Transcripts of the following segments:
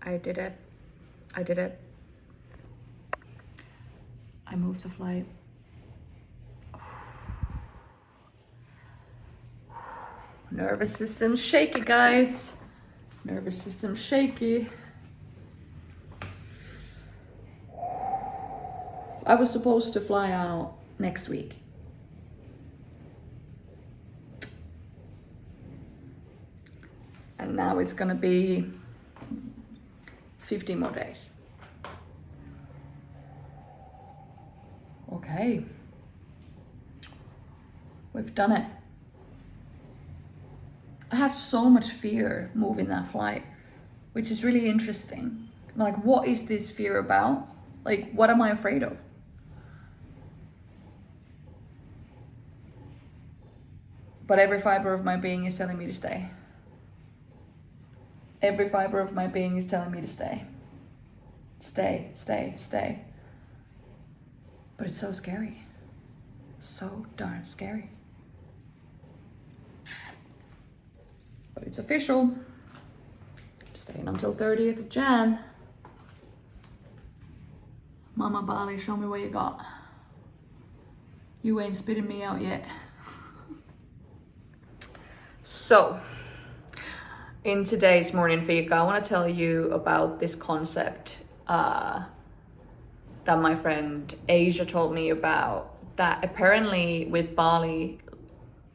I did it. I did it. I moved the flight. Nervous system shaky, guys. Nervous system shaky. I was supposed to fly out next week. And now it's gonna be 50 more days. Okay. We've done it. I had so much fear moving that flight, which is really interesting. Like, what is this fear about? Like, what am I afraid of? But every fiber of my being is telling me to stay. Every fiber of my being is telling me to stay. Stay, stay, stay. But it's so scary. So darn scary. But it's official. I'm staying until 30th of Jan. Mama Bali, show me what you got. You ain't spitting me out yet. So, in today's morning fika, I want to tell you about this concept that my friend Asia told me about. That apparently with Bali,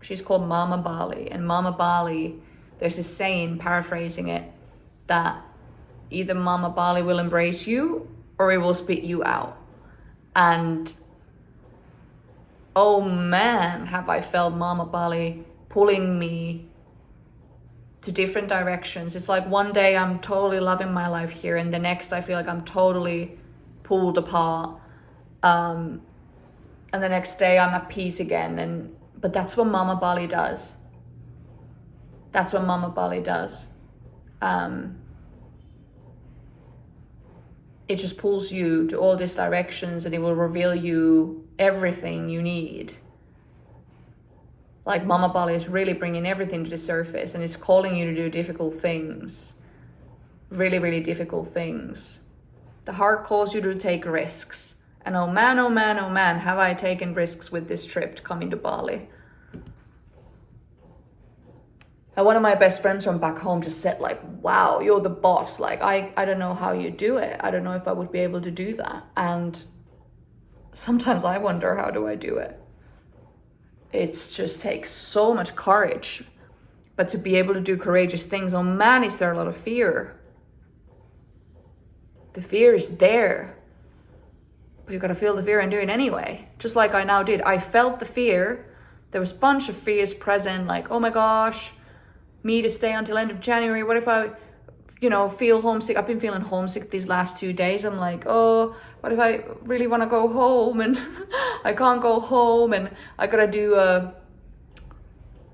she's called Mama Bali, and Mama Bali, there's this saying, paraphrasing it, that either Mama Bali will embrace you or it will spit you out. And oh man, have I felt Mama Bali pulling me to different directions. It's like one day I'm totally loving my life here, and the next I feel like I'm totally pulled apart. And the next day I'm at peace again. But that's what Mama Bali does. That's what Mama Bali does. It just pulls you to all these directions, and it will reveal you everything you need. Like, Mama Bali is really bringing everything to the surface, and it's calling you to do difficult things. Really, really difficult things. The heart calls you to take risks. And oh man, oh man, oh man, have I taken risks with this trip coming to Bali. And one of my best friends from back home just said, like, wow, you're the boss. Like, I don't know how you do it. I don't know if I would be able to do that. And sometimes I wonder, how do I do it? It just takes so much courage. But to be able to do courageous things, oh man, is there a lot of fear. The fear is there. But you gotta feel the fear and do it anyway. Just like I now did. I felt the fear. There was a bunch of fears present, like, oh my gosh, me to stay until end of January. What if I, feel homesick? I've been feeling homesick these last 2 days. I'm like, oh, what if I really want to go home and I can't go home, and I gotta do a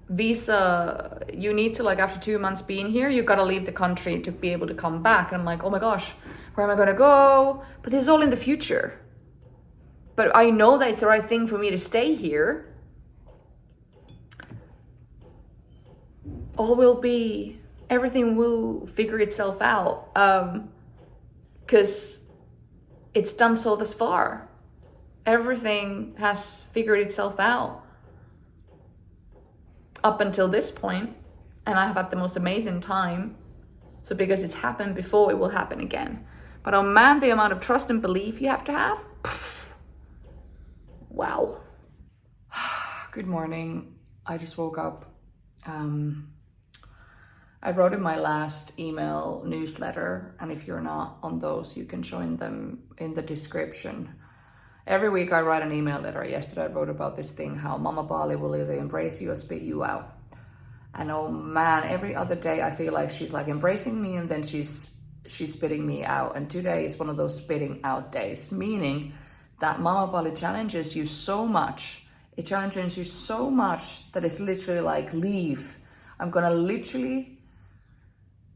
visa. You need to, like, after 2 months being here, you gotta leave the country to be able to come back. And I'm like, oh my gosh, where am I gonna go? But this is all in the future. But I know that it's the right thing for me to stay here. Everything will figure itself out. Because it's done so thus far. Everything has figured itself out up until this point, and I have had the most amazing time. So because it's happened before, it will happen again. But oh man, the amount of trust and belief you have to have. Wow. Good morning. I just woke up. I wrote in my last email newsletter, and if you're not on those, you can join them in the description. Every week I write an email letter. Yesterday I wrote about this thing, how Mama Bali will either embrace you or spit you out. And oh man, every other day I feel like she's like embracing me, and then she's spitting me out. And today is one of those spitting out days, meaning that Mama Bali challenges you so much. It challenges you so much that it's literally like, leave. I'm gonna literally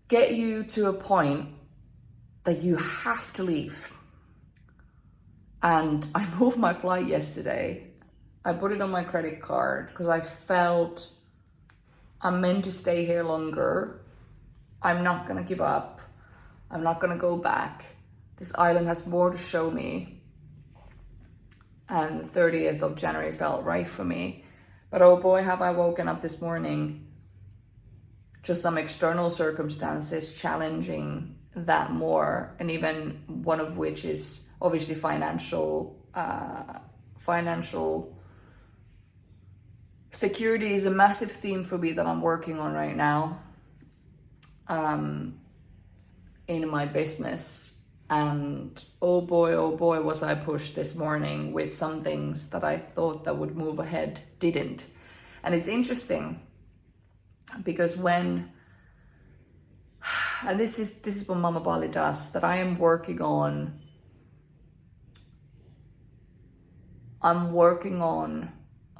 get you to a point that you have to leave. And I moved my flight yesterday. I put it on my credit card because I felt I'm meant to stay here longer. I'm not gonna give up. I'm not gonna go back. This island has more to show me. And the 30th of January felt right for me. But oh boy, have I woken up this morning, just some external circumstances challenging that more. And even one of which is obviously financial security is a massive theme for me that I'm working on right now in my business. And oh boy, was I pushed this morning with some things that I thought that would move ahead, didn't. And it's interesting because when, and this is what Mama Bali does, that I am working on,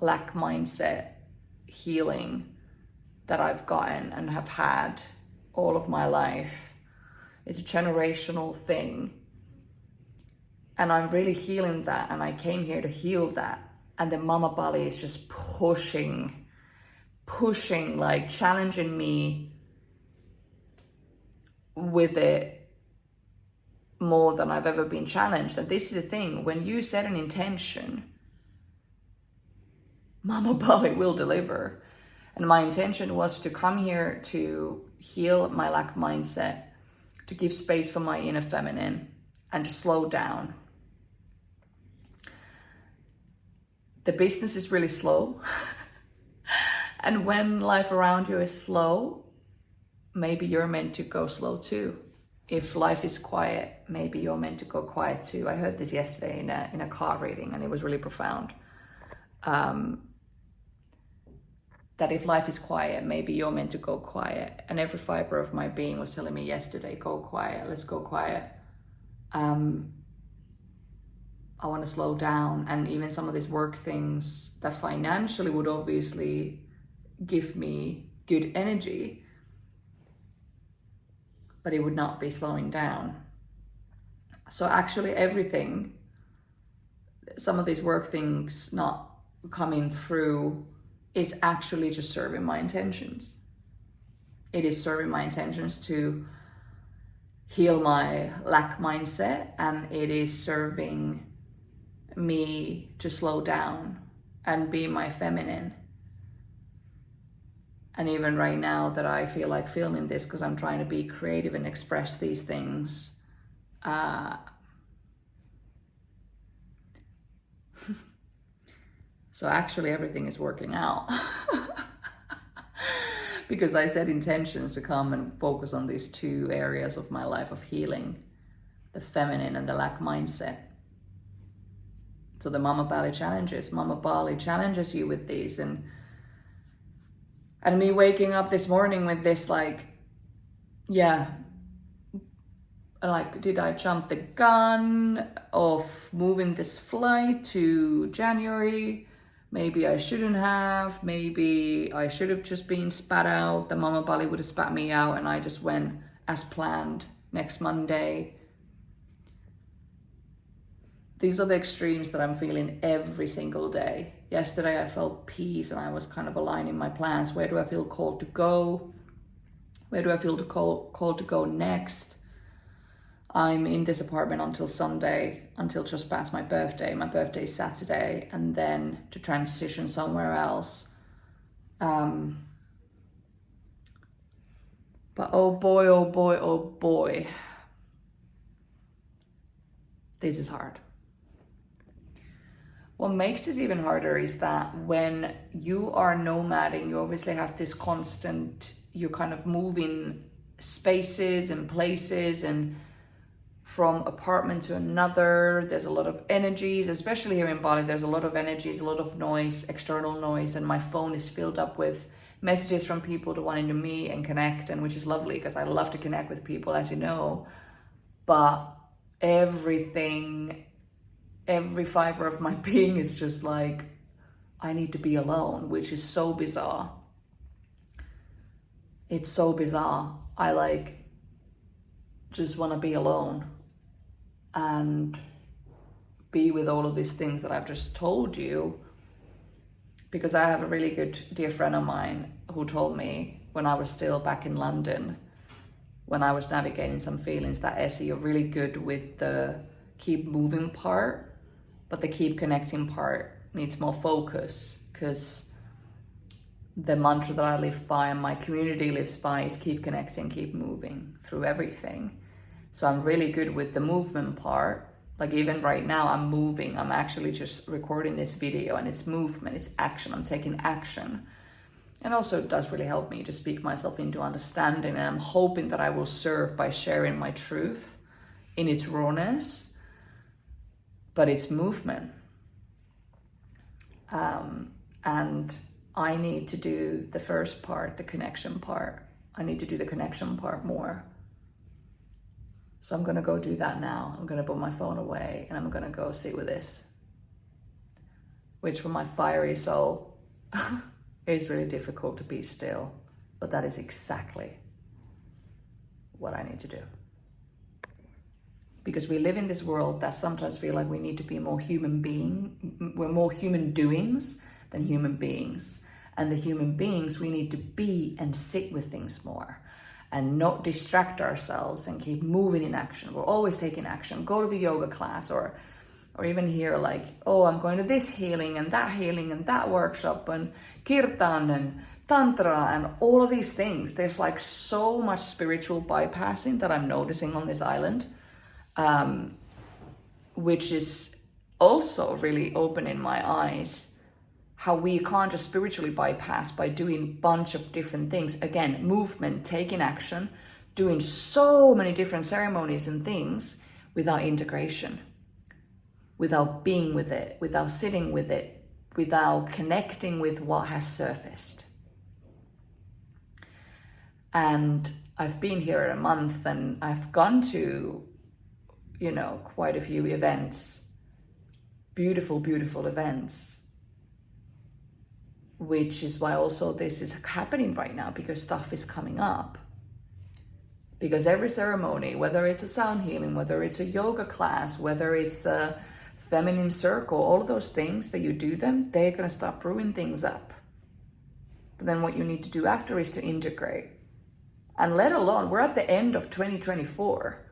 lack mindset healing that I've gotten and have had all of my life. It's a generational thing. And I'm really healing that. And I came here to heal that. And then Mama Bali is just pushing, like challenging me with it more than I've ever been challenged. And this is the thing, when you set an intention, Mama Bali will deliver. And my intention was to come here to heal my lack mindset, to give space for my inner feminine, and to slow down. The business is really slow. And when life around you is slow, maybe you're meant to go slow too. If life is quiet, maybe you're meant to go quiet too. I heard this yesterday in a car reading, and it was really profound. That if life is quiet, maybe you're meant to go quiet. And every fiber of my being was telling me yesterday, go quiet, let's go quiet. I want to slow down. And even some of these work things that financially would obviously give me good energy, but it would not be slowing down. So actually everything, some of these work things not coming through, is actually just serving my intentions. It is serving my intentions to heal my lack mindset, and it is serving me to slow down and be my feminine. And even right now that I feel like filming this because I'm trying to be creative and express these things, so actually everything is working out. Because I set intentions to come and focus on these two areas of my life of healing, the feminine and the lack mindset. So the Mama Bali challenges you with these, and me waking up this morning with this, like, did I jump the gun of moving this flight to January? Maybe I shouldn't have. Maybe I should have just been spat out. The Mama Bali would have spat me out and I just went as planned next Monday. These are the extremes that I'm feeling every single day. Yesterday I felt peace and I was kind of aligning my plans. Where do I feel called to go? Where do I feel called to go next? I'm in this apartment until Sunday, until just past my birthday. My birthday is Saturday, and then to transition somewhere else. But oh boy. This is hard. What makes this even harder is that when you are nomading, you obviously have this constant, you're kind of moving spaces and places and from apartment to another. There's a lot of energies, especially here in Bali, there's a lot of energies, a lot of noise, external noise, and my phone is filled up with messages from people to wanting to meet and connect, and which is lovely because I love to connect with people, as you know, but everything, every fiber of my being is just like, I need to be alone, which is so bizarre. It's so bizarre. I just want to be alone and be with all of these things that I've just told you, because I have a really good dear friend of mine who told me when I was still back in London, when I was navigating some feelings, that Essie, you're really good with the keep moving part, but the keep connecting part needs more focus, because the mantra that I live by and my community lives by is keep connecting, keep moving through everything. So I'm really good with the movement part. Like even right now I'm moving, I'm actually just recording this video and it's movement, it's action, I'm taking action. And also it does really help me to speak myself into understanding, and I'm hoping that I will serve by sharing my truth in its rawness, but it's movement. And I need to do the first part, the connection part. I need to do the connection part more. So I'm gonna go do that now. I'm gonna put my phone away and I'm gonna go sit with this, which for my fiery soul is really difficult to be still, but that is exactly what I need to do. Because we live in this world that sometimes feel like we need to be more human being, we're more human doings than human beings. And the human beings, we need to be and sit with things more and not distract ourselves and keep moving in action. We're always taking action. Go to the yoga class or even here, like, oh, I'm going to this healing and that workshop and kirtan and tantra and all of these things. There's like so much spiritual bypassing that I'm noticing on this island, which is also really opening my eyes, how we can't just spiritually bypass by doing a bunch of different things. Again, movement, taking action, doing so many different ceremonies and things without integration, without being with it, without sitting with it, without connecting with what has surfaced. And I've been here a month and I've gone to, quite a few events, beautiful, beautiful events, which is why also this is happening right now, because stuff is coming up. Because every ceremony, whether it's a sound healing, whether it's a yoga class, whether it's a feminine circle, all of those things that you do them, they're going to start brewing things up. But then what you need to do after is to integrate. And let alone, we're at the end of 2024.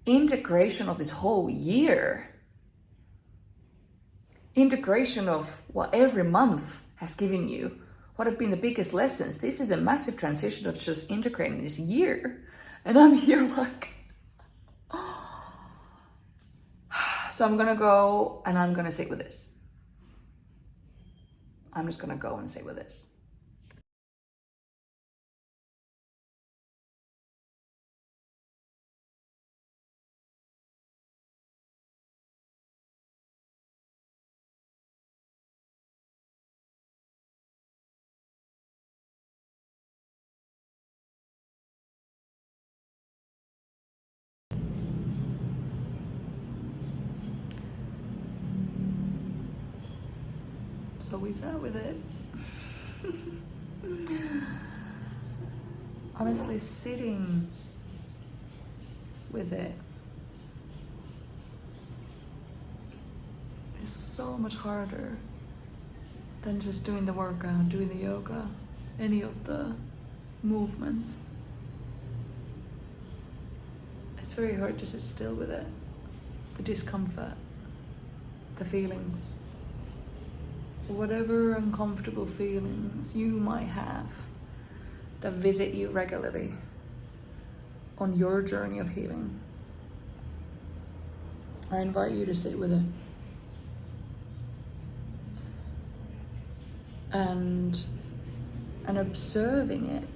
Integration of this whole year. Integration of what every month has given you. What have been the biggest lessons? This is a massive transition of just integrating this year. And I'm here like, so I'm gonna go and I'm gonna sit with this. I'm just gonna go and sit with this. So we sat with it. Honestly, sitting with it is so much harder than just doing the workout, doing the yoga, any of the movements. It's very hard to sit still with it. The discomfort, the feelings. So whatever uncomfortable feelings you might have that visit you regularly on your journey of healing, I invite you to sit with it. And observing it,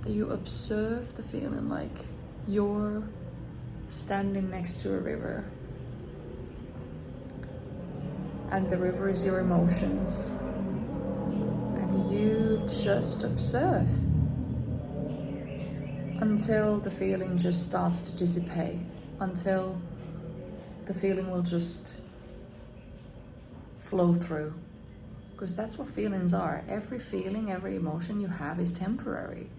that you observe the feeling like you're standing next to a river. And the river is your emotions. And you just observe until the feeling just starts to dissipate, until the feeling will just flow through. Because that's what feelings are. Every feeling, every emotion you have is temporary.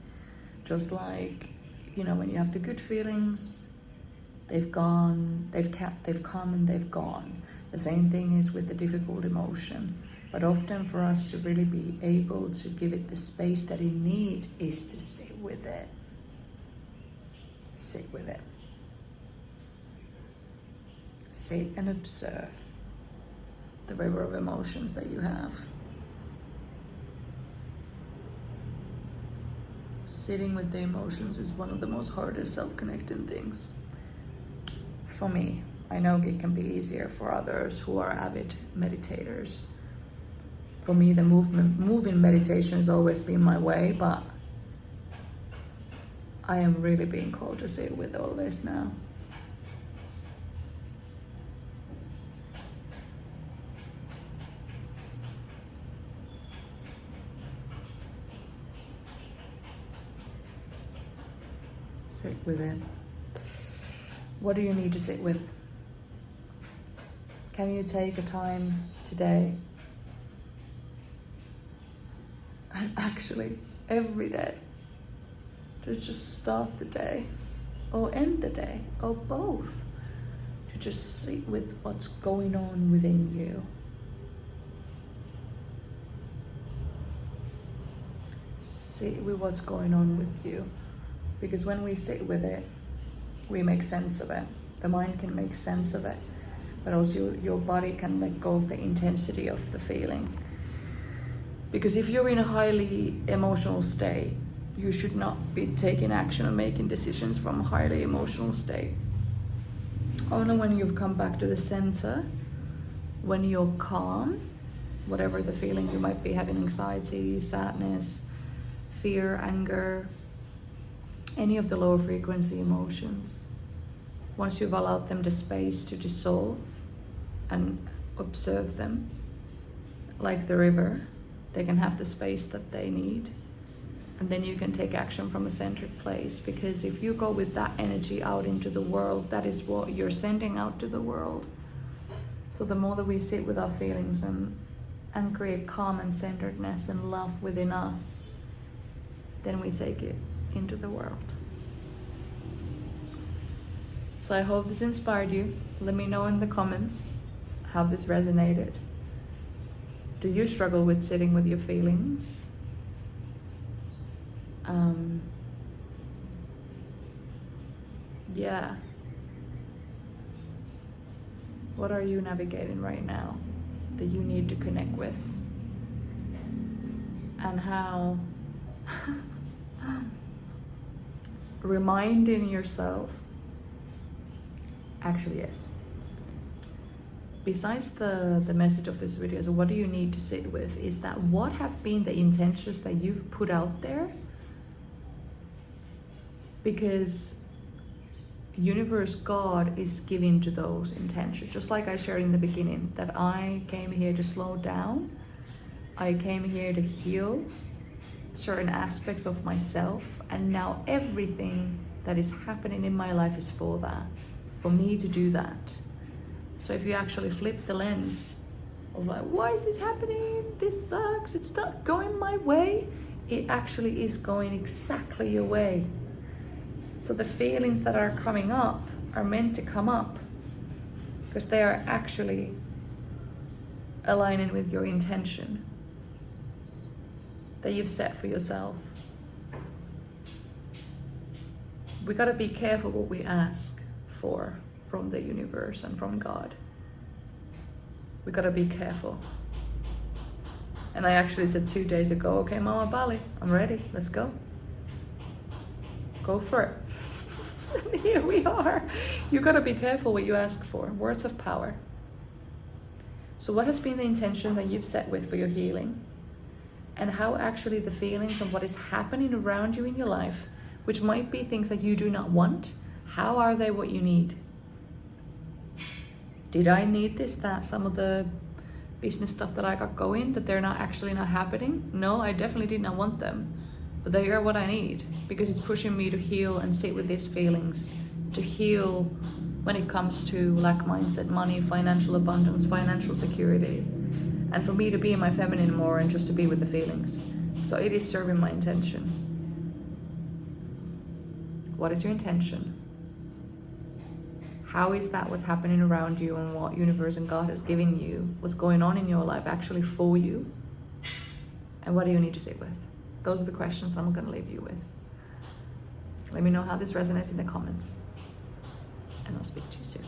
Just like, when you have the good feelings, they've gone, they've come and they've gone. The same thing is with the difficult emotion. But often for us to really be able to give it the space that it needs is to sit with it. Sit with it. Sit and observe the river of emotions that you have. Sitting with the emotions is one of the most hardest self-connecting things. For me, I know it can be easier for others who are avid meditators. For me, the moving meditation has always been my way, but I am really being called to sit with all this now. Sit with it. What do you need to sit with? Can you take a time today, and actually every day, to just start the day or end the day or both, to just sit with what's going on within you? Sit with what's going on with you. Because when we sit with it, we make sense of it. The mind can make sense of it, but also your body can let go of the intensity of the feeling. Because if you're in a highly emotional state, you should not be taking action or making decisions from a highly emotional state. Only when you've come back to the center, when you're calm, whatever the feeling you might be having, anxiety, sadness, fear, anger, any of the lower frequency emotions, once you've allowed them the space to dissolve and observe them, like the river, they can have the space that they need. And then you can take action from a centered place, because if you go with that energy out into the world, that is what you're sending out to the world. So the more that we sit with our feelings and create calm and centeredness and love within us, then we take it into the world. So I hope this inspired you. Let me know in the comments how this resonated. Do you struggle with sitting with your feelings? Yeah. What are you navigating right now that you need to connect with? And how reminding yourself, actually yes, besides the message of this video, so what do you need to sit with, is that what have been the intentions that you've put out there? Because universe, God is giving to those intentions. Just like I shared in the beginning, that I came here to slow down, I came here to heal certain aspects of myself, and now everything that is happening in my life is for that, for me to do that. So if you actually flip the lens of like, why is this happening? This sucks, it's not going my way. It actually is going exactly your way. So the feelings that are coming up are meant to come up because they are actually aligning with your intention that you've set for yourself. We gotta be careful what we ask for from the universe and from God. We gotta be careful. And I actually said 2 days ago, okay, Mama Bali, I'm ready, let's go. Go for it. And here we are. You gotta be careful what you ask for. Words of power. So what has been the intention that you've set with for your healing? And how actually the feelings of what is happening around you in your life, which might be things that you do not want, how are they what you need? Did I need this, that, some of the business stuff that I got going, that they're not happening? No, I definitely did not want them. But they are what I need, because it's pushing me to heal and sit with these feelings, to heal when it comes to lack mindset, money, financial abundance, financial security, and for me to be in my feminine more and just to be with the feelings. So it is serving my intention. What is your intention? How is that what's happening around you and what universe and God is giving you, what's going on in your life actually for you? And what do you need to sit with? Those are the questions I'm going to leave you with. Let me know how this resonates in the comments. And I'll speak to you soon.